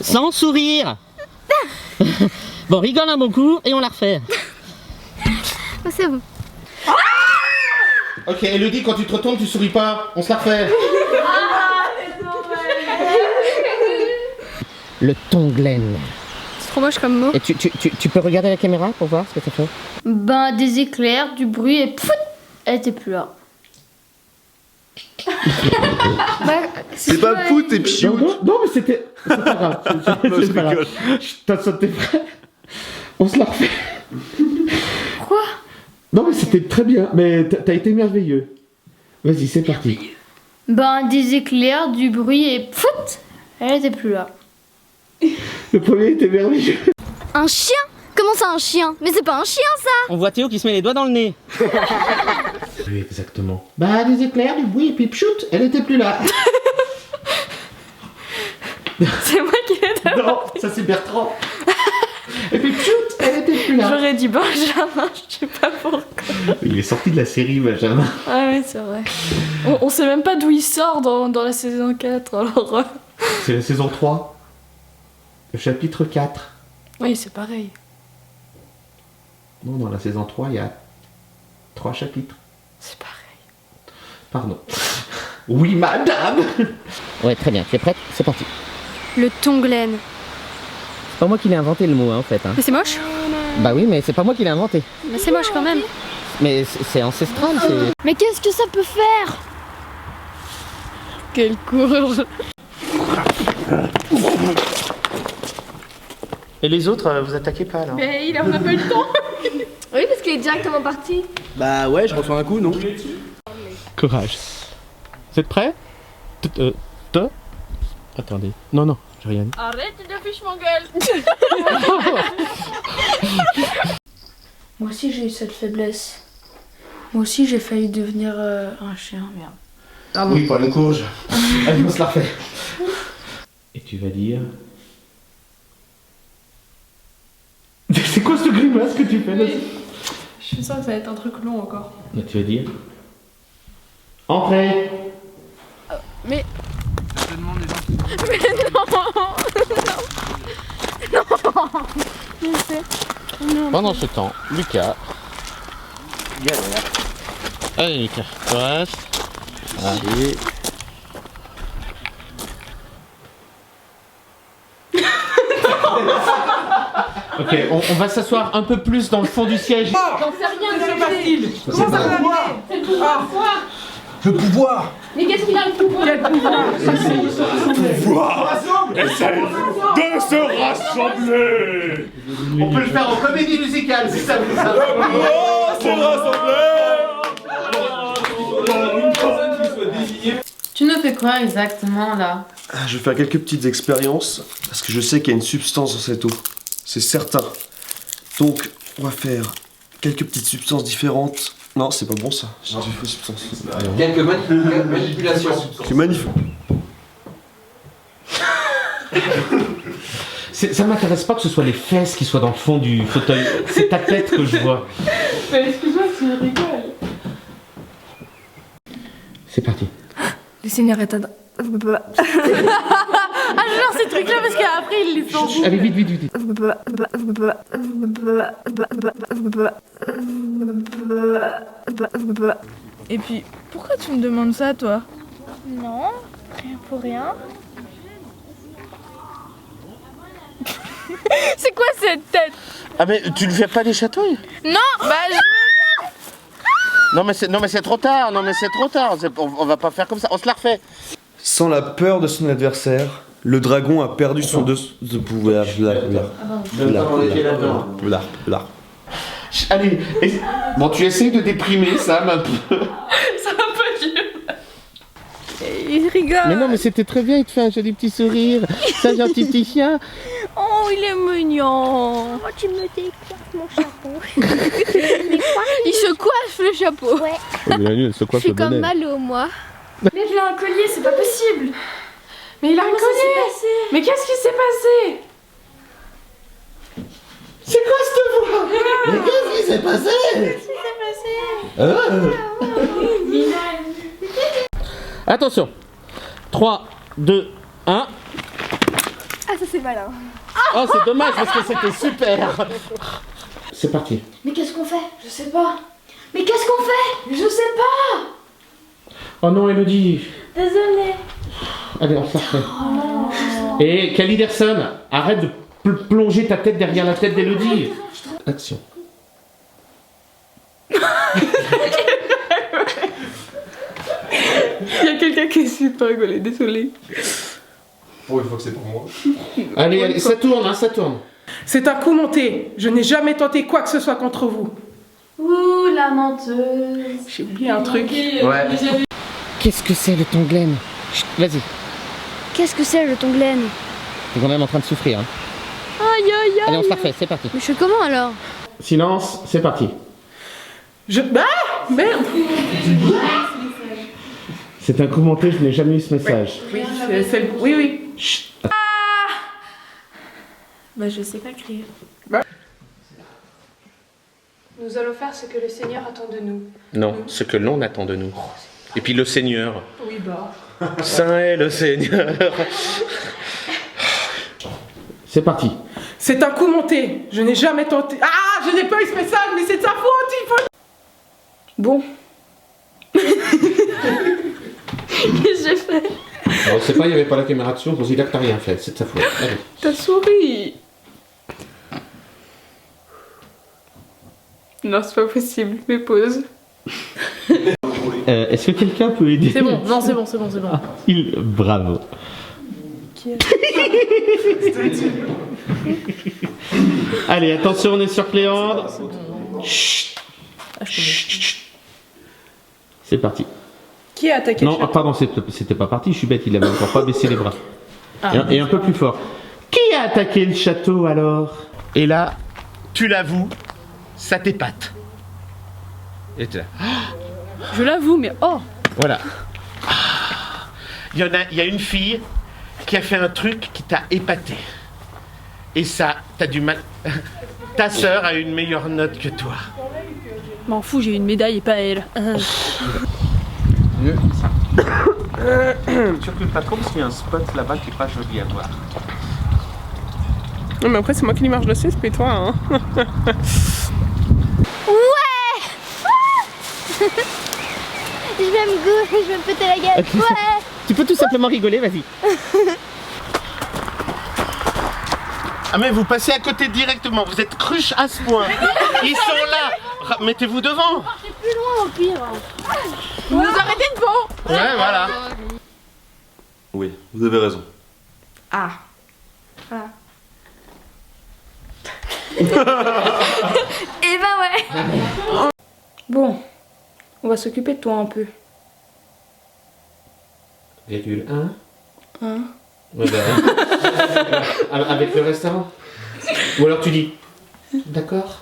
Sans sourire. Bon, rigole un bon coup et on la refait. Oh, c'est bon. Ok, Elodie, quand tu te retournes, tu souris pas. On se la refait. Le tonglen. C'est trop moche comme mot. Et tu peux regarder la caméra pour voir ce que ça fait? Ben, des éclairs, du bruit et pouf, elle était plus là. C'est pas pout et pchiout. Non, mais c'était. C'est pas grave. C'est pas grave. T'as sauté prêt. On se la refait. Quoi? Non, mais c'était très bien. Mais t'as été merveilleux. Vas-y, c'est parti. Ben, des éclairs, du bruit et pouf, elle était plus là. Le premier était merveilleux. Un chien? Comment ça un chien? Mais c'est pas un chien ça! On voit Théo qui se met les doigts dans le nez. Oui, exactement. Bah, des éclairs, du bruit, et puis pchout, elle était plus là. C'est moi qui l'ai d'abord. Non, ça c'est Bertrand. Et puis pchout, elle était plus là. J'aurais dit Benjamin, je sais pas pourquoi. Il est sorti de la série, Benjamin. Ah oui, c'est vrai. On sait même pas d'où il sort dans la saison 4, alors... C'est la saison 3. Le chapitre 4. Oui, c'est pareil. Non, dans la saison 3, il y a 3 chapitres. C'est pareil. Pardon. Oui, madame. Ouais, très bien. Tu es prête? C'est parti. Le tonglen. C'est pas moi qui l'ai inventé le mot, hein, en fait. Hein. Mais c'est moche? Bah oui, mais c'est pas moi qui l'ai inventé. Mais c'est moche quand même. Mais c'est ancestral, c'est... Mais qu'est-ce que ça peut faire? Quelle courge. Et les autres, vous attaquez pas là? Mais il a pas eu le temps. Oui, parce qu'il est directement parti. Bah ouais, je reçois un coup, non? Courage. Vous êtes prêts? Attendez. Non, j'ai rien dit. Arrête, tu affiches mon gueule. Moi aussi j'ai eu cette faiblesse. Moi aussi j'ai failli devenir un chien, merde. Oui, pas le courge. Allez, on se la refait. Et tu vas dire... C'est quoi ce grimace que tu fais là? Je suis sûre que ça va être un truc long encore. Là, tu vas dire... Entrez. Mais... Pendant ce temps, Lucas... Galère. Allez, Lucas, passe. Allez. Ok, on va s'asseoir un peu plus dans le fond du siège. J'en sais rien, c'est facile. Comment ça va? C'est le pouvoir. Le pouvoir. Mais qu'est-ce qu'il a le pouvoir? Quel pouvoir? Essaye de se rassembler. On peut le faire en comédie musicale si ça vous intéresse. Se rassembler. Tu nous fais quoi exactement là? Je vais faire quelques petites expériences parce que je sais qu'il y a une substance dans cette eau. C'est certain. Donc, on va faire quelques petites substances différentes. Non, c'est pas bon ça. J'ai dit fausse substance. Quelques manipulations. C'est magnifique. Ça m'intéresse pas que ce soit les fesses qui soient dans le fond du fauteuil. C'est ta tête que je vois. Mais excuse-moi, tu rigoles. C'est parti. Le Seigneur est à... Ah, genre ces trucs-là parce qu'après il les s'en fout. Allez, vite. Et puis, pourquoi tu me demandes ça, toi? Non, rien pour rien. C'est quoi cette tête? Ah mais tu ne fais pas des chatouilles? Non, bah Non mais c'est trop tard, on va pas faire comme ça, on se la refait. Sans la peur de son adversaire, le dragon a perdu son de pouvoir. Allez, bon tu essayes de déprimer Sam un peu. ça va pas mieux. Il rigole. Mais non, mais c'était très bien, il te fait un joli petit sourire. C'est un gentil petit chien. Oh, il est mignon. Oh, tu me décoiffes mon chapeau. Il se coiffe le chapeau. Ouais, Elle se je suis comme Malo, moi. Mais il a un collier, c'est pas possible. Mais il a un collier. Mais qu'est-ce qui s'est passé? C'est quoi cette voix? Mais qu'est-ce qui s'est passé? Attention. 3, 2, 1. Ah, ça c'est malin. Oh, c'est dommage parce que c'était super. C'est parti. Mais qu'est-ce qu'on fait? Je sais pas. Mais qu'est-ce qu'on fait? Je sais pas. Oh non, Elodie. Désolée. Allez, on se la refait. Et Kelly Derson, arrête de plonger ta tête derrière la tête d'Elodie. Action. Il y a quelqu'un qui essaie de pas rigoler, désolé. Pour une fois que c'est pour moi. Allez, allez, ça tourne, hein, ça tourne. C'est un coup monté. Je n'ai jamais tenté quoi que ce soit contre vous. Ouh, la menteuse. J'ai oublié un truc. Ouais. Qu'est-ce que c'est le Tonglen? Chut, vas-y, Qu'est-ce que c'est le Tonglen? t'es quand même en train de souffrir. Hein. Aïe aïe aïe. Allez, on se la refait, c'est parti. Mais je fais comment alors? Silence, c'est parti. Ah merde. C'est un commentaire, je n'ai jamais eu ce message. Oui, oui. Chut. Bah, je sais pas crier. Nous allons faire ce que le Seigneur attend de nous. Non, ce que l'on attend de nous. Et puis le Seigneur. Oui, bah. Saint est le Seigneur. C'est parti. C'est un coup monté. Je n'ai jamais tenté. Ah, je n'ai pas eu ce message, mais c'est de sa faute. Il faut. Bon. Qu'est-ce que j'ai fait? On sait pas, il n'y avait pas la caméra dessus, on considère que t'as rien fait, c'est de sa faute. Allez. T'as souri. Non, c'est pas possible. Mais pause. Est-ce que quelqu'un peut aider? C'est bon. Non, c'est bon. Bravo. Allez, attention, on est sur Cléandre. Chut. Chut. C'est parti. Qui a attaqué? Non, pardon, c'était pas parti, je suis bête, il avait encore pas baissé les bras. Et un peu plus fort. Qui a attaqué le château alors? Et là, tu l'avoues, ça t'épate. Et tu là. Je l'avoue, mais oh. Voilà. Il y a une fille qui a fait un truc qui t'a épaté. Et ça, t'as du mal. Ta sœur a une meilleure note que toi. M'en fous, j'ai une médaille et pas elle. Surtout pas trop parce qu'il y a un spot là-bas qui est pas joli à voir. Non, mais après, c'est moi qui lui marche dessus, c'est pas toi, hein. Je vais me gourer, je vais me péter la gueule. Ouais. Tu peux tout simplement rigoler, vas-y. Ah mais vous passez à côté directement, vous êtes cruche à ce point. Ils sont là. Mettez-vous devant. C'est plus loin au pire. Vous nous arrêtez devant. Ouais, voilà. Oui, vous avez raison. Ah. Eh ben ouais. Bon. On va s'occuper de toi un peu. Virgule 1. Hein? Ouais, bah, avec le restaurant. Ou alors tu dis. D'accord.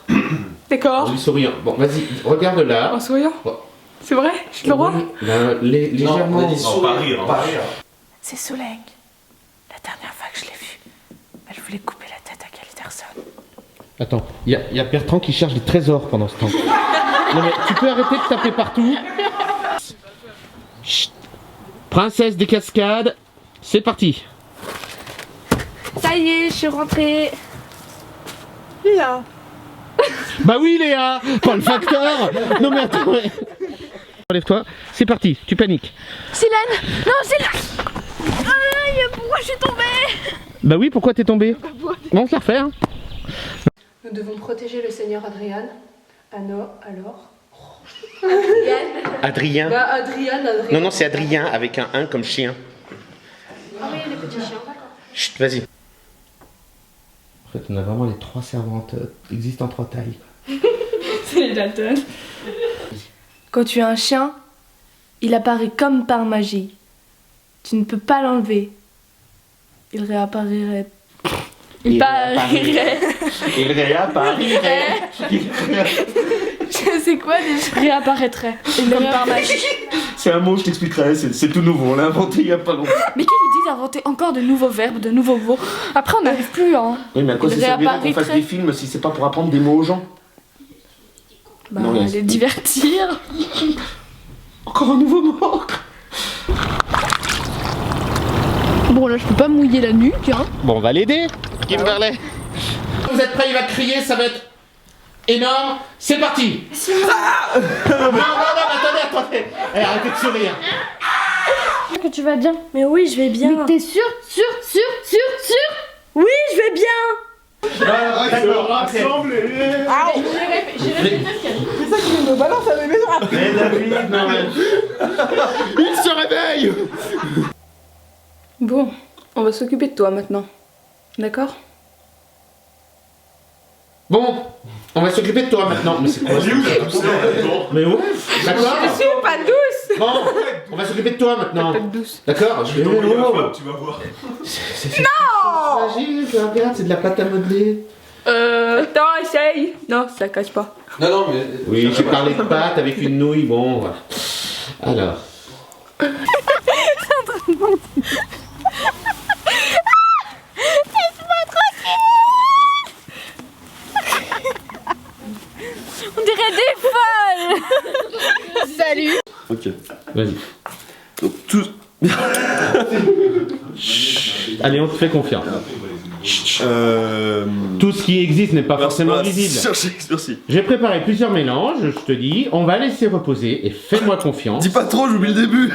D'accord. En lui souriant. Bon, vas-y, regarde là. En souriant. Bon. C'est vrai? J'ai le droit? Légèrement. pas rire. C'est Solène. La dernière fois que je l'ai vue, elle voulait couper la tête à Kelly Derson. Attends, il y a Bertrand qui cherche des trésors pendant ce temps. Non mais tu peux arrêter de taper partout. Chut. Princesse des cascades, c'est parti. Ça y est, je suis rentrée. Léa. Bah oui Léa, pas le facteur. Non mais attends. Relève-toi, c'est parti, tu paniques. Silène. Non, Silène. Aïe, pourquoi je suis tombée? Bah oui, pourquoi t'es tombé? Bon, on se la refait hein. Nous devons protéger le Seigneur Adrian. Alors Adrien. Bah, Adrian. Non, non, c'est Adrien avec un 1 comme chien. Ah oui, les petits chiens, d'accord. Chut, vas-y. En fait, on a vraiment les 3 servantes existent en 3 tailles. C'est les Dalton. Quand tu as un chien, il apparaît comme par magie. Tu ne peux pas l'enlever. Il réapparaîrait. Il réapparaîtrait. Il réapparaîtrait. C'est quoi déjà? Réapparaîtrait. Comme par magie. C'est un mot, je t'expliquerai, c'est tout nouveau, on l'a inventé il y a pas longtemps. Mais quelle idée d'inventer encore de nouveaux verbes, de nouveaux mots. Après, on n'arrive plus, hein. Oui, mais à quoi Il ça servirait qu'on fasse réapparaîtrait. des films si c'est pas pour apprendre des mots aux gens? Bah, Non, mais les divertir. Encore un nouveau mot. Bon, là, je peux pas mouiller la nuque, hein. Bon, on va l'aider, Kimberley. Vous êtes prêts, il va crier, ça va être énorme. C'est parti. Non, attendez. Eh, arrêtez de sourire. Que tu vas bien. Mais oui, je vais bien. Mais t'es sûr? Oui, je vais bien. D'accord, Rassemblez. C'est ça qui me balance à la maison après. Mais David, non mais... Il se réveille. Bon, on va s'occuper de toi maintenant. D'accord? Bon, on va s'occuper de toi maintenant. Mais c'est quoi ça? Mais ouais, d'accord. Je suis pas douce. Bon, on va s'occuper de toi maintenant. Pas douce. D'accord, je vais Donc, t'envoyer la la femme, tu vas voir. Non. Fragile, regarde, c'est de la pâte à modeler. Attends, essaye. Non, ça casse pas. Non, mais. Oui, j'ai parlé de pâte avec une nouille, bon, voilà. Alors. On dirait des folles. Salut. Ok. Vas-y. Donc, tout. Allez, on te fait confiance. Euh. Tout ce qui existe n'est pas forcément visible. Merci. J'ai préparé plusieurs mélanges, je te dis, on va laisser reposer et fais-moi confiance. Dis pas trop, j'oublie le début.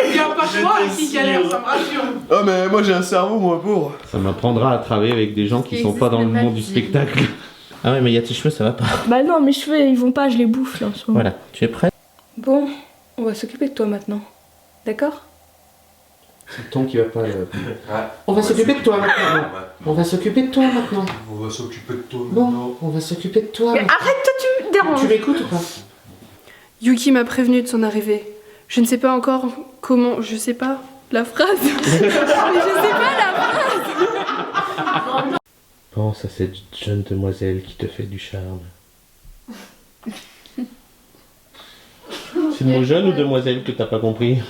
Il y a pas que moi qui galère, ça me rassure. Oh, mais moi j'ai un cerveau, moi, pauvre. Ça m'apprendra à travailler avec des gens qui sont pas dans le monde du spectacle. Ah ouais, mais il y a tes cheveux, ça va pas. Bah non, mes cheveux, ils vont pas, je les bouffe là en ce moment. Voilà, tu es prêt? Bon, on va s'occuper de toi maintenant. D'accord? C'est le ton qui va pas. On va s'occuper de toi maintenant. On va s'occuper de toi maintenant. On va s'occuper de toi. Bon, on va s'occuper de toi. Mais arrête, toi, tu me déranges. Tu m'écoutes ou pas? Yuki m'a prévenu de son arrivée. Je ne sais pas encore comment. Je sais pas la phrase. Mais je sais pas la phrase. Pense à cette jeune demoiselle qui te fait du charme. C'est le mot jeune ou demoiselle que t'as pas compris?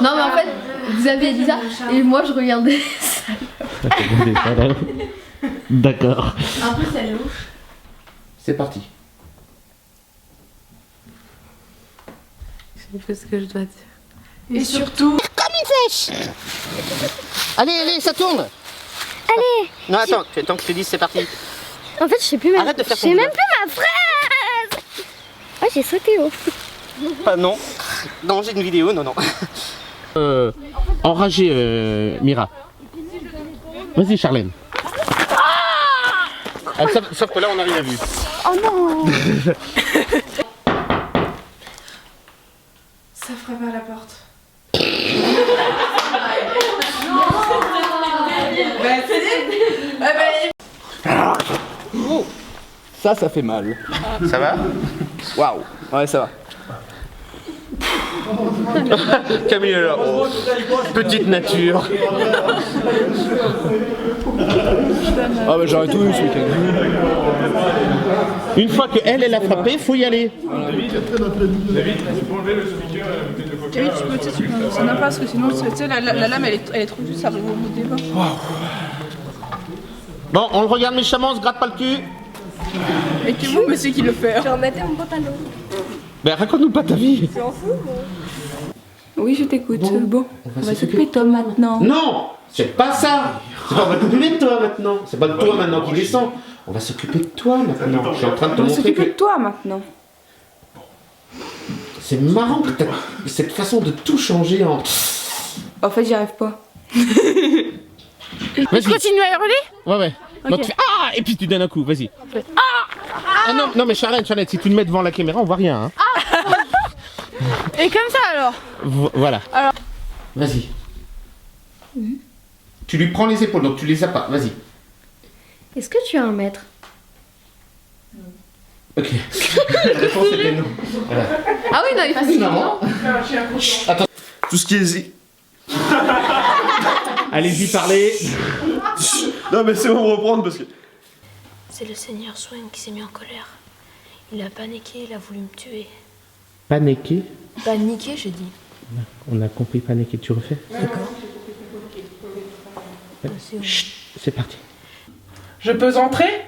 Non mais en fait, vous avez dit ça et moi je regardais ça. D'accord. En plus elle est ouf. C'est parti. Je sais ce que je dois dire. Et surtout. Allez, ça tourne. Allez. Non, attends, tant que je te dis c'est parti. En fait je sais plus même. Arrête de faire Je ton sais jeu. même plus ma phrase. Oh j'ai sauté haut. Pas non. Danger une vidéo, non. Enragé, Mira. Vas-y, Charlène. Ah, sauf que là, on n'a rien vu. Oh non. Ça frappe à la porte. Ça fait mal. Ça va? Waouh. Ouais, ça va. Camille, alors, petite nature. Ah bah j'aurais tout eu ce week-end. Une fois que elle a frappé, faut y aller. Ça n'a pas parce que sinon, tu sais, la lame elle est trop dure, ça arrive au bout des bas. Bon, on le regarde méchamment, on se gratte pas le cul. Et qui vous, monsieur qui le fait? Je remettais mon pantalon. Ben, raconte-nous pas ta vie. Oui, je t'écoute. Bon, on va s'occuper de toi maintenant. Non, c'est pas ça. C'est pas on va s'occuper de toi maintenant. C'est pas de toi maintenant qui descend. On va s'occuper de toi maintenant. Je suis en train de te On va montrer s'occuper de que toi maintenant. c'est marrant que t'as cette façon de tout changer en. En fait, j'y arrive pas. Vas-y. Continue à hurler. Ouais. Non, tu fais ah et puis tu donnes un coup. Vas-y. Ah non mais Charlène, si tu le mets devant la caméra, on voit rien. Hein. Et comme ça alors. Voilà. Vas-y. Tu lui prends les épaules, donc tu les as pas. Vas-y. Est-ce que tu as un maître? Ok. La réponse était non. Voilà. Ah oui non il faut Non. Attends. Tout ce qui est. Allez-y parler. Non, mais c'est bon, reprendre parce que. C'est le seigneur Swain qui s'est mis en colère. Il a paniqué, il a voulu me tuer. Paniquer. Paniqué, j'ai dit. On a compris paniquer. Tu refais? D'accord. Chut, c'est parti. Je peux entrer?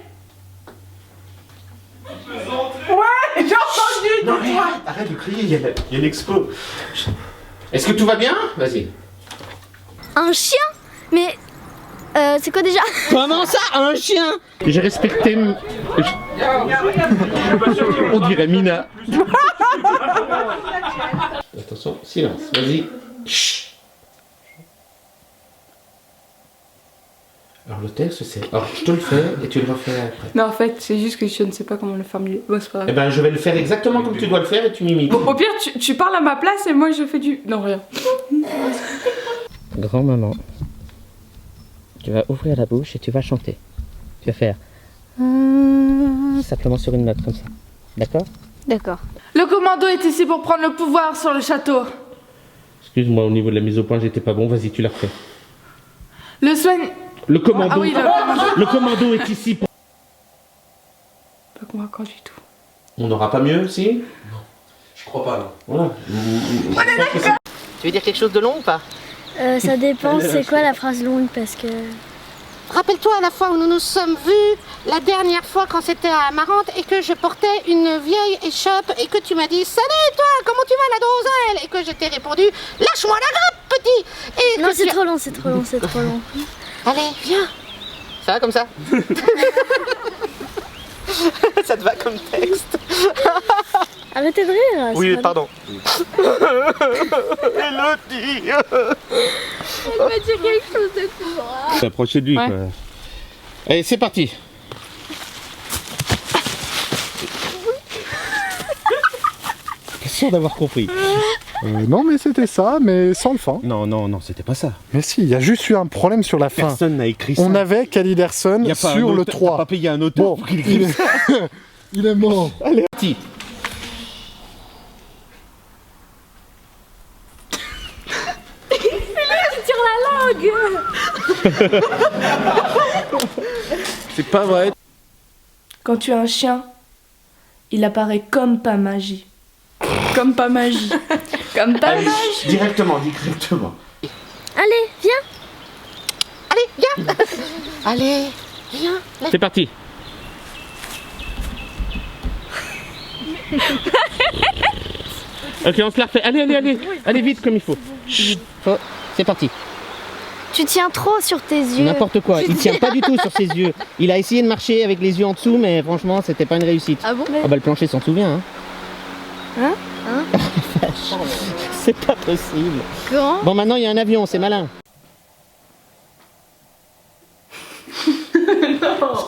Ouais, j'ai entendu. Non, arrête de crier, il y a une expo. Est-ce que tout va bien? Vas-y. Un chien? Mais c'est quoi déjà? Comment ça, un chien? J'ai respecté... On dirait Mina. Attention, silence, vas-y. Chut. Alors le texte c'est... Alors je te le fais et tu le refais après. Non, en fait, c'est juste que je ne sais pas comment le formuler. Bon, c'est pas grave. Eh ben je vais le faire exactement comme tu dois le faire et tu m'imites. Au pire, tu parles à ma place et moi je fais du... Non, rien. Grand-maman, tu vas ouvrir la bouche et tu vas chanter. Tu vas faire... simplement sur une note comme ça. D'accord? D'accord. Le commando est ici pour prendre le pouvoir sur le château. Excuse-moi, au niveau de la mise au point, j'étais pas bon. Vas-y, tu la refais. Le soin... Le commando, Ah oui, le commando est ici pour... Pas convaincant du tout. On n'aura pas mieux, si? Je crois pas, non. Voilà. Tu veux dire quelque chose de long ou pas? Ça dépend, c'est quoi la phrase longue parce que... Rappelle-toi à la fois où nous nous sommes vus la dernière fois quand c'était à Amarante et que je portais une vieille échoppe et que tu m'as dit « Salut toi, comment tu vas la donzelle ?» et que je t'ai répondu « Lâche-moi la grappe, petit !» et Non, que c'est trop long, c'est trop long, c'est trop long. Allez, viens. Ça va comme ça? Ça te va comme texte? Arrêtez de rire. Oui, pardon. Elle va dire quelque chose de courage. S'approcher de lui, Ouais. quoi. Allez, c'est parti. T'es sûr d'avoir compris? Non, mais c'était ça, mais sans le fin. Non, non, non, c'était pas ça. Mais si, il y a juste eu un problème sur la fin. Personne n'a écrit ça. On avait Caliderson Y a pas sur un le auteur- 3. T'as pas payé un auteur Bon, pour qu'il écrive ça. il est mort. Allez, parti. Sur la langue. C'est pas vrai. Quand tu es un chien, il apparaît comme par magie. Comme pas magie. Comme par Allez, magie. directement, directement. Allez, viens. Allez, viens. Allez, viens. C'est parti. Ok, on se la refait. Allez, allez, allez. Allez vite comme il faut. Chut. C'est parti. Tu tiens trop sur tes yeux. N'importe quoi. Il tient pas du tout sur ses yeux. Il a essayé de marcher avec les yeux en dessous, mais franchement, c'était pas une réussite. Ah bon? Ah bah le plancher s'en souvient. Hein. Hein? C'est pas possible. Quand? Bon, maintenant il y a un avion, c'est malin.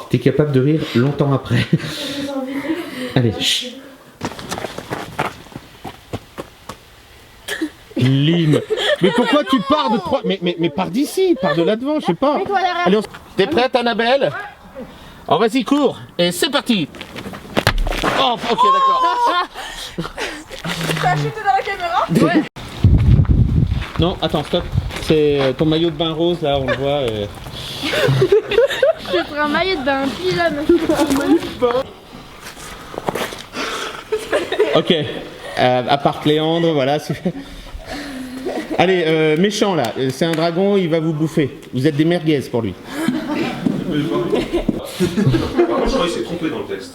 T'es capable de rire longtemps après. Allez. Chut. Lime. Mais pourquoi tu pars de 3... Mais pars d'ici, pars de là devant, je sais pas. Allez, t'es prête, Annabelle? Oh, vas-y, cours. Et c'est parti. Oh, ok, d'accord. T'as chuté dans la caméra? Ouais. Non, attends, stop. C'est ton maillot de bain rose, là, on le voit. Je ferai un maillot de bain, un pyjama. Ok. À part Cléandre, voilà. Allez, méchant là, c'est un dragon, il va vous bouffer. Vous êtes des merguez pour lui. Je crois qu'il s'est trompé dans le texte.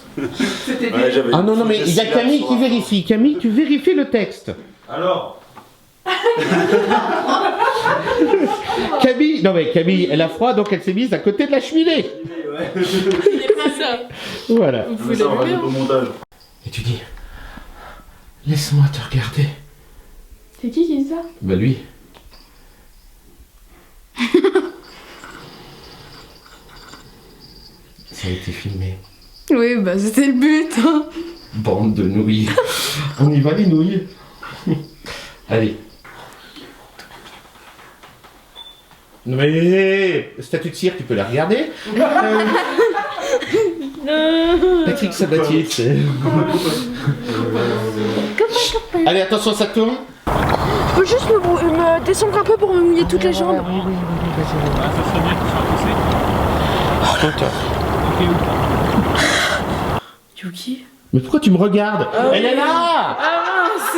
Ah non, non, mais il y a Camille qui vérifie. Camille, tu vérifies le texte. Alors Camille, non mais Camille, elle a froid, donc elle s'est mise à côté de la cheminée. Voilà. Mais ça, on rajoute au montage. Et tu dis, laisse-moi te regarder. C'est qui dit ça? Bah lui. Ça a été filmé. Oui, bah c'était le but. Hein. Bande de nouilles. On y va les nouilles. Allez. Non mais statue de cire, tu peux la regarder. Patrick Sabatier, c'est. Allez, attention, ça tourne. Je peux juste me descendre un peu pour me mouiller toutes les jambes. Oui, ça serait bien que tu sois poussé. Yuki? Mais pourquoi tu me regardes? Elle est là! Ah mince!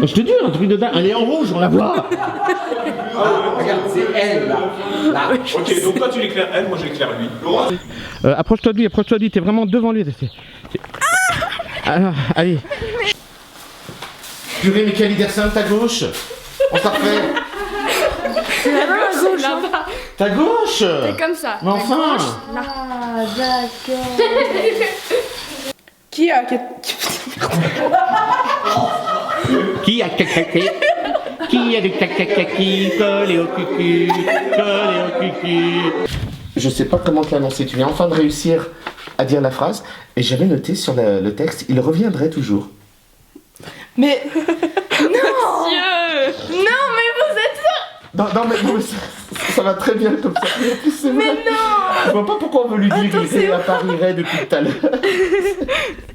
Je te dis, un truc de dingue. Elle est en rouge, on la voit. Regarde, c'est elle là. Ok, donc toi tu l'éclaires elle, moi j'éclaire lui. Approche-toi de lui, t'es vraiment devant lui. Alors, allez. Purée, mais Khalid Derson, ta gauche. On s'en refait. C'est la main à gauche. Là-bas. Ta gauche. C'est comme ça. Mais enfin. Ah, d'accord. Qui a... Qui a cacaqué? Qui a du cacaquaki? Collé au cucu, collé au cucu. Je sais pas comment te l'annoncer, tu viens enfin de réussir à dire la phrase, et j'avais noté sur le texte, il reviendrait toujours. Mais... Non. Monsieur. Non, mais vous êtes ça. Non, mais ça va très bien comme ça. Mais non. Je vois pas pourquoi on veut lui dire qu'il apparaîtrait depuis tout à l'heure.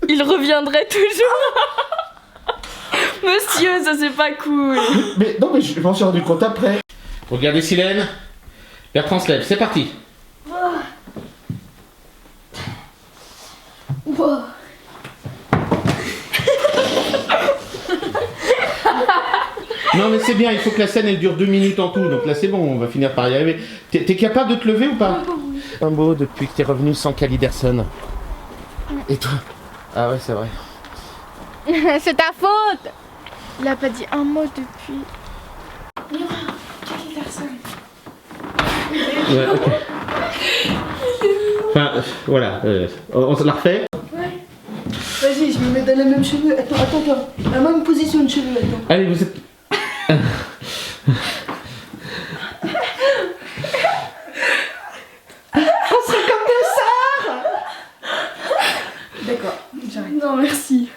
Il reviendrait toujours. Monsieur, ça c'est pas cool. Mais non, mais je m'en suis rendu compte après. Regardez Silène. Bertrand se lève, c'est parti. Non mais c'est bien, il faut que la scène elle dure 2 minutes en tout, donc là c'est bon, on va finir par y arriver. T'es capable de te lever ou pas? Un mot depuis que t'es revenu sans Khalid Derson. Et toi? Ah ouais, c'est vrai. C'est ta faute. Il a pas dit un mot depuis. Ouais, ok. Enfin, voilà, on se la refait. Vas-y, je me mets dans les mêmes cheveux. Attends. La même position de cheveux, attends. Allez, vous êtes... On serait comme des sœurs. D'accord, j'arrête. Non, merci.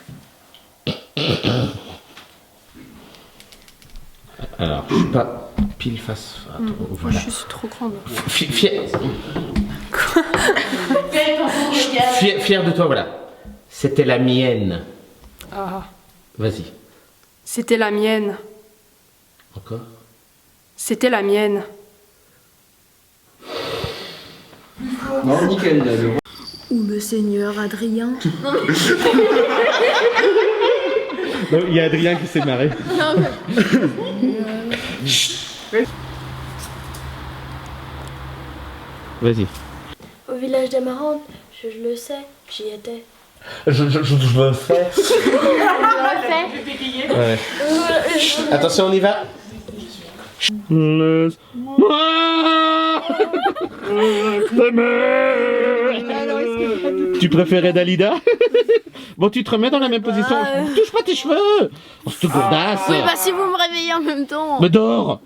Alors, je suis pas pile face. Attends, voilà. Je suis trop grande. Fier de toi, voilà. C'était la mienne. Ah. Vas-y. C'était la mienne. Encore? C'était la mienne. Non, nickel, là. Ou le seigneur Adrien. Il y a Adrien qui s'est marré. Vas-y. Au village d'Amarante, je le sais, j'y étais. Je le fais. Ouais. Attention, on y va. Tu préférais Dalida? Bon, tu te remets dans la même position. Touche pas tes cheveux. Oh, cette gourdasse. Oui, bah si vous me réveillez en même temps. Mais dors.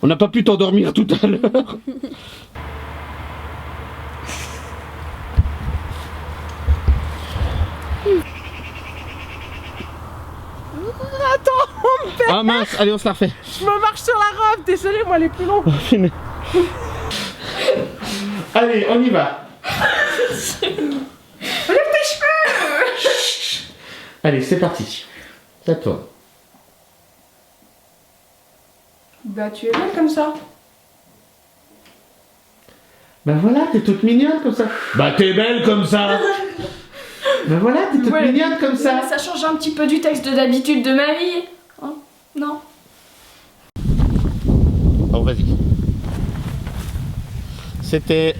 On n'a pas pu t'endormir tout à l'heure. Attends, on me perd. Ah mince, allez, on se la refait. Je me marche sur la robe, désolé, moi elle est plus longue. Allez, on y va. Lève tes cheveux. Allez, c'est parti. C'est à toi. Bah tu es belle comme ça. Bah voilà, t'es toute mignonne comme ça. Bah t'es belle comme ça. Bah voilà, t'es toute mignonne comme ça. Ça change un petit peu du texte d'habitude de ma vie. Hein? Non? Oh, vas-y. C'était...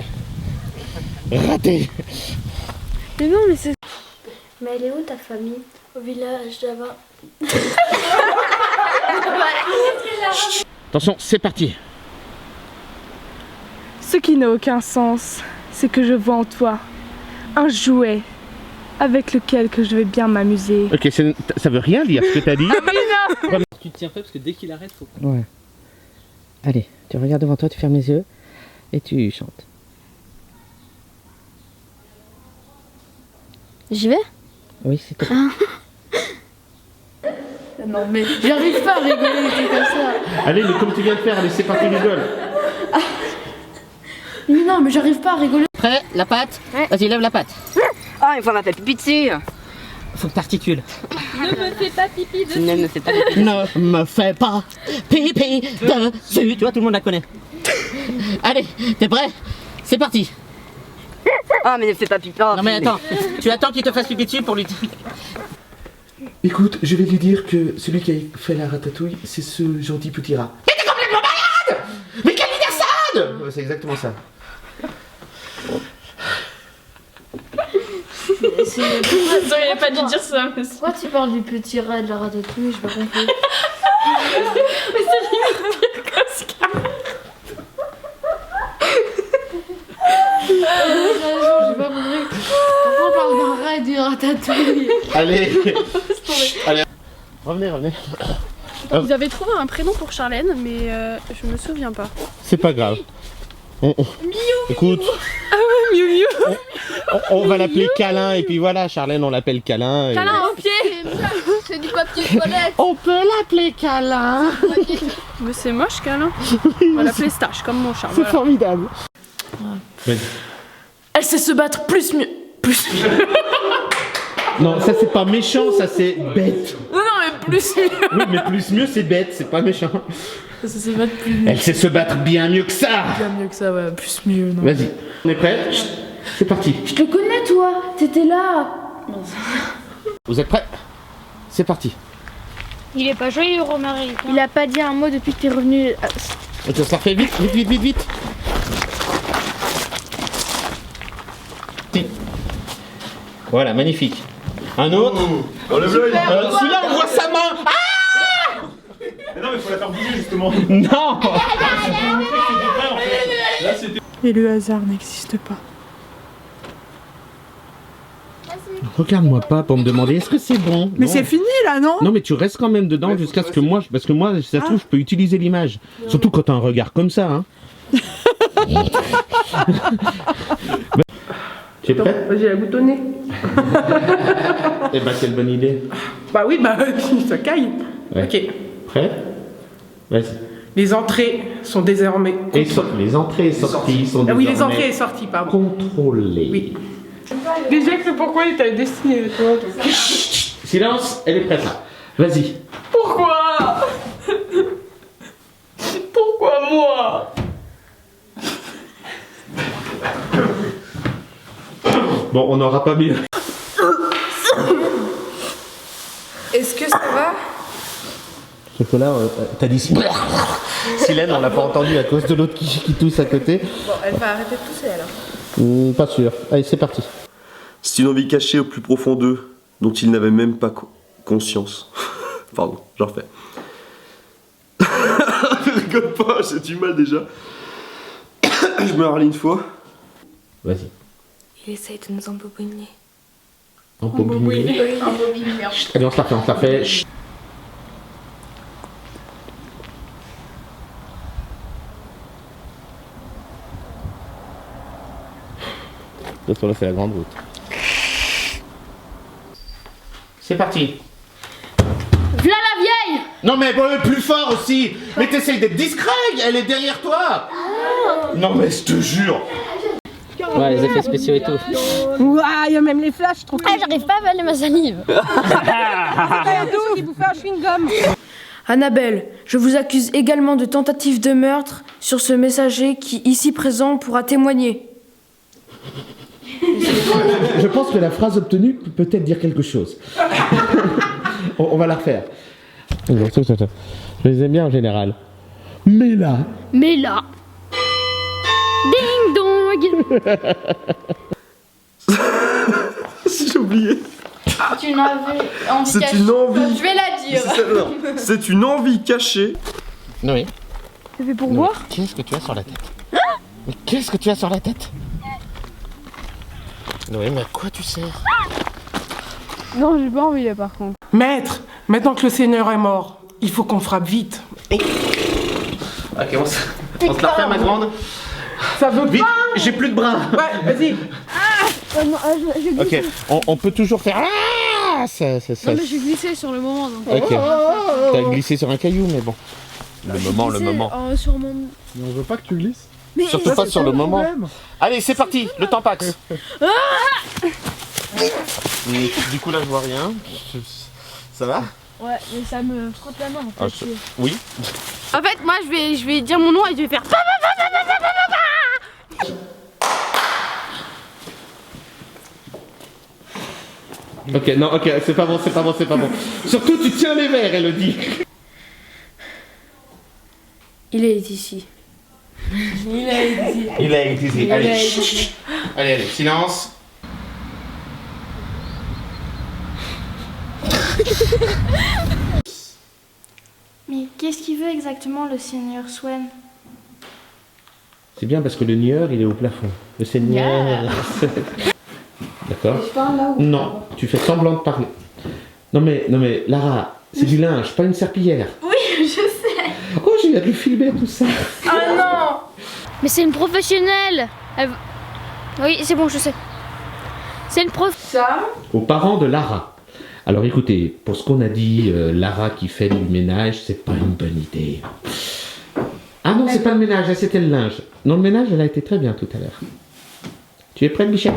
raté. Mais non, mais c'est... Mais elle est où ta famille? Au village d'avant. Attention, c'est parti. Ce qui n'a aucun sens, c'est que je vois en toi un jouet avec lequel que je vais bien m'amuser. Ok, ça veut rien dire ce que t'as dit. Tu te tiens prêt parce que dès qu'il arrête, faut... Ouais. Allez, tu regardes devant toi, tu fermes les yeux et tu chantes. J'y vais? Oui, c'est tout. Non mais j'arrive pas à rigoler, c'est comme ça. Allez, mais comme tu viens de faire, allez, c'est parti, rigole. Mais non, mais j'arrive pas à rigoler. Prêt? La patte? Ouais. Vas-y, lève la patte. Ah, il faut m'appeler pipi dessus. Faut que t'articules. Ne me fais pas pipi dessus. Ne me fais pas pipi. Ne me fais pas pipi dessus. Tu vois, tout le monde la connaît. Allez, t'es prêt? C'est parti. Ah, mais ne fais pas pipi. Non mais attends, tu attends qu'il te fasse pipi dessus pour lui... Écoute, je vais lui dire que celui qui a fait la ratatouille, c'est ce gentil petit rat. Mais t'es complètement malade! Mais Khalid Derson! C'est exactement ça. J'aurais pas dû dire ça, mais Pourquoi tu parles du petit rat de la ratatouille? J'ai pas compris. Mais c'est limite pire qu'Oscar. J'ai pas compris. Pourquoi on parle d'un rat et du ratatouille? Allez. Allez. Revenez. Vous avez trouvé un prénom pour Charlène, mais je me souviens pas. C'est pas grave. Écoute. Ah ouais, Miu. On va l'appeler Câlin et puis voilà, Charlène on l'appelle Câlin. Et... Câlin au pied. C'est du papier toilette. On peut l'appeler Câlin. Mais c'est moche, Câlin. On va l'appeler Stache, comme mon chat. C'est formidable. Elle sait se battre plus mieux. Non, ça c'est pas méchant, ça c'est bête. Non, mais plus mieux. Oui, mais plus mieux c'est bête, c'est pas méchant. Elle sait se battre plus mieux. Elle sait se battre bien mieux que ça. Bien mieux que ça, ouais, plus mieux. Non. Vas-y, on est prêts? C'est parti. Je te connais, toi. T'étais là. Vous êtes prêts? C'est parti. Il est pas joyeux, Romaric. Il a pas dit un mot depuis que t'es revenu. Ok, ça fait vite. Voilà, magnifique. Un autre. Celui-là, on voit sa main. Ah! Mais non, mais faut la faire bouger justement. Non. Et le hasard n'existe pas. Regarde-moi pas pour me demander est-ce que c'est bon. Mais Non. c'est fini là, non? Non, mais tu restes quand même dedans jusqu'à ce que moi, parce que moi, si ça se trouve, je peux utiliser l'image. Surtout quand t'as un regard comme ça, hein. Tu es prêt? J'ai la boutonnée. Eh ben, quelle bonne idée. Bah oui, bah ça caille. Ouais. Ok. Prêt? Vas-y. Les entrées sont désormais. Les entrées et sorties sont Ah oui, les désormais entrées et sorties, pardon. contrôlées. Oui. Déjà que c'est pourquoi il t'a destiné, toi. Silence, elle est prête là. Vas-y. Pourquoi? Pourquoi moi? Bon, on n'aura pas mieux. Est-ce que ça va? Chocolat, t'as dit Silène, on l'a pas entendu à cause de l'autre qui tousse à côté. Bon, elle va arrêter de tousser alors. Pas sûr. Allez, c'est parti. C'est une envie cachée au plus profond d'eux, dont ils n'avaient même pas conscience. Pardon, j'en refais. Rigole pas, j'ai du mal déjà. Je me râle une fois. Vas-y. Il essaye de nous embobiner. Embobiner. Chut, allez, on se la fait. Chut. De toute façon, là, c'est la grande route. C'est parti. V'là la vieille. Non mais bon, plus fort aussi. Mais t'essayes d'être discret, elle est derrière toi. Non mais je te jure. Ouais, les effets spéciaux et tout. Ouah, il y a même les flashs, trop cool. Ah, j'arrive pas à avaler ma salive. Il bouffait un chewing-gum. Annabelle, je vous accuse également de tentative de meurtre sur ce messager qui, ici présent, pourra témoigner. Je pense que la phrase obtenue peut peut-être dire quelque chose. On va la refaire. Je les aime bien en général. Mais là... Ding dong. J'ai oublié. C'est une envie C'est cachée. une envie. Je vais la dire. C'est une envie cachée. Oui. C'est fait pour boire. Qu'est-ce que tu as sur la tête? Mais qu'est-ce que tu as sur la tête? Oui, mais à quoi tu sers? Non, j'ai pas envie là par contre. Maître, maintenant que le Seigneur est mort, il faut qu'on frappe vite. Ok, on se la refait, ma grande. Ça veut Vite, pas. j'ai plus de bras. Ouais, vas-y. Ok, on peut toujours faire... Ah, ça. Non mais j'ai glissé sur le moment donc. Ok. T'as glissé sur un caillou, mais bon. Le moment. Sur mon... Mais on veut pas que tu glisses. Mais Surtout pas sur le moment. Allez, c'est parti, le temps passe. Du coup, là, je vois rien. Ça va? Ouais, mais ça me frotte la main en fait. Oui. En fait, moi je vais dire mon nom et je vais faire. Ok, non, ok, c'est pas bon. Surtout, tu tiens les verres, Elodie. Il est ici. Il a été. Allez, chut. Allez, silence. Mais qu'est-ce qu'il veut exactement le seigneur Swen? C'est bien parce que le nieur, il est au plafond. Le seigneur... D'accord. Je parle là ou... Non, tu fais semblant de parler. Non mais Lara, c'est du linge, pas une serpillière. Oui, je sais. Oh, j'ai hâte de filmer tout ça. Oh non. Mais c'est une professionnelle. Oui, c'est bon, je sais. C'est une prof. Sam. Aux parents de Lara. Alors écoutez, pour ce qu'on a dit, Lara qui fait du ménage, c'est pas une bonne idée. Ah non, c'est pas le ménage, c'était le linge. Non, le ménage, elle a été très bien tout à l'heure. Tu es prête, Michel?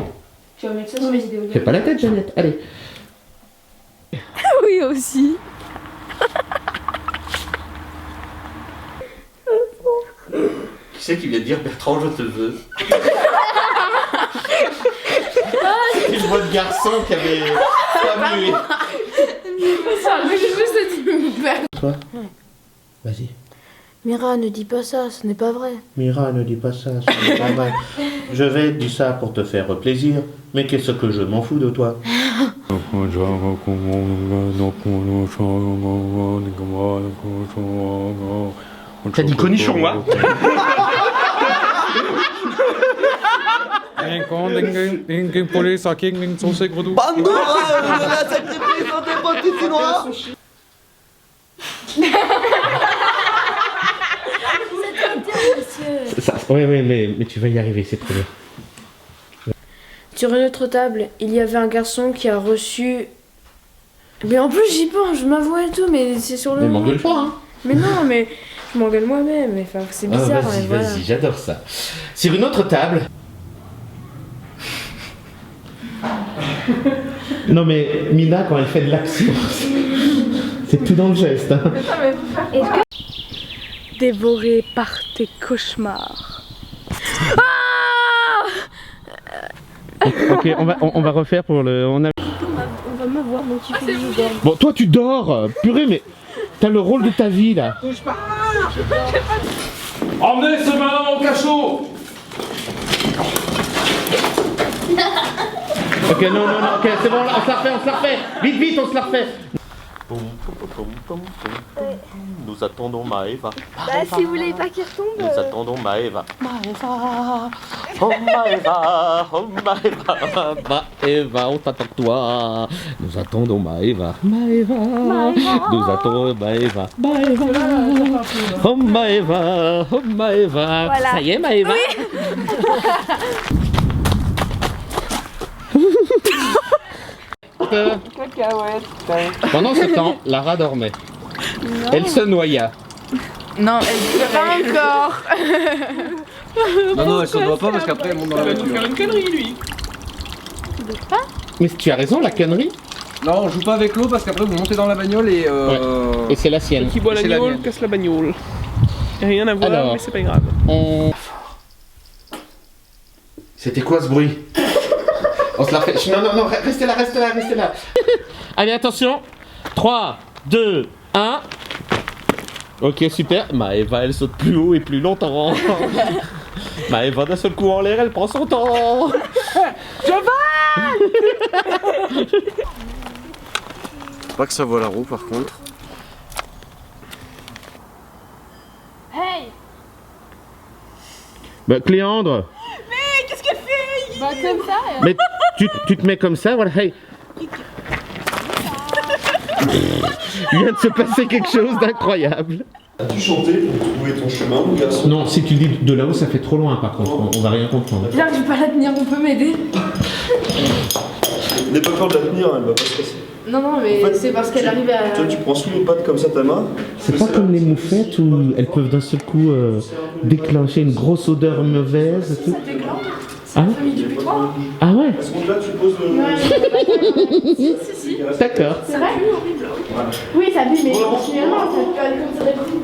Tu vas mettre ça sur les vidéos. Fais pas la tête, Jeannette, allez. Oui, aussi. Qui c'est qui vient de dire Bertrand, je te veux? C'est une voix de garçon qui avait pas mué. Toi? Vas-y. Mira, ne dis pas ça, ce n'est pas vrai. Mira, ne dis pas ça, c'est pas vrai. Je vais te dire ça pour te faire plaisir, mais qu'est-ce que je m'en fous de toi? T'as dit cornichon, moi? Oui, mais tu vas y arriver, c'est trop bien. Sur une autre table, il y avait un garçon qui a reçu... Mais en plus j'y pense, je m'avoue et tout, mais c'est sur le... Mais m'engueule pas, hein. Mais non, mais je m'engueule moi-même, mais enfin, c'est bizarre. Vas-y, mais voilà. vas-y, j'adore ça. Sur une autre table... Non mais Mina, quand elle fait de l'action, c'est tout dans le geste. Hein. Dévoré par tes cauchemars. Ok, on va refaire pour le... On va me voir, donc tu fais du dors. Bon, toi tu dors, purée, mais t'as le rôle de ta vie là. Emmenez ce malin au cachot. Ok, non, ok, c'est bon, on se la refait. Vite, on se la refait. Nous attendons Maëva. Bah, si vous voulez pas qu'il retombe. Nous attendons Maëva. Maëva, oh Maëva, Maëva, on t'attend toi. Nous attendons Maëva. Nous attendons Maëva. Oh Maëva. Voilà. Ça y est, Maëva. Pendant ce temps, Lara dormait. Non. Elle se noya. Non, elle pleurait. Pas encore. Non, elle se doit pas parce qu'après elle monte dans la voiture. Il va nous faire une connerie, lui. Mais tu as raison, la connerie. Non, on joue pas avec l'eau parce qu'après vous montez dans la bagnole et Ouais. Et c'est la sienne. Qui boit C'est la l'agneau mienne. casse la bagnole. Rien à voir, Alors, mais c'est pas grave. C'était quoi ce bruit? On se la fait. Non, restez là. Allez, attention. 3, 2, 1. Ok, super. Maëva, elle saute plus haut et plus longtemps. Maëva, d'un seul coup en l'air, elle prend son temps. Je vais. Pas que ça voit la roue par contre. Hey. Bah, Cléandre. Mais qu'est-ce qu'elle fait? Bah, comme ça. Mais tu te mets comme ça, voilà. Hey. Il vient de se passer quelque chose d'incroyable. As-tu chanté pour trouver ton chemin, mon garçon? Non, si tu dis de là-haut, ça fait trop loin par contre, on va rien comprendre. J'arrive pas à la tenir, on peut m'aider? N'aie pas peur de la tenir, elle va pas se casser. Non, mais En fait, c'est parce qu'elle arrive à... Toi, tu prends sous les pattes comme ça ta main. C'est pas comme les moufettes où elles peuvent d'un seul coup déclencher une grosse odeur mauvaise et tout. Ah ouais? Ah ouais? Parce que là, tu poses le... Si. D'accord. C'est vrai? Voilà. Oui, ça pue, mais finalement, ça peut aller comme ça d'habitude.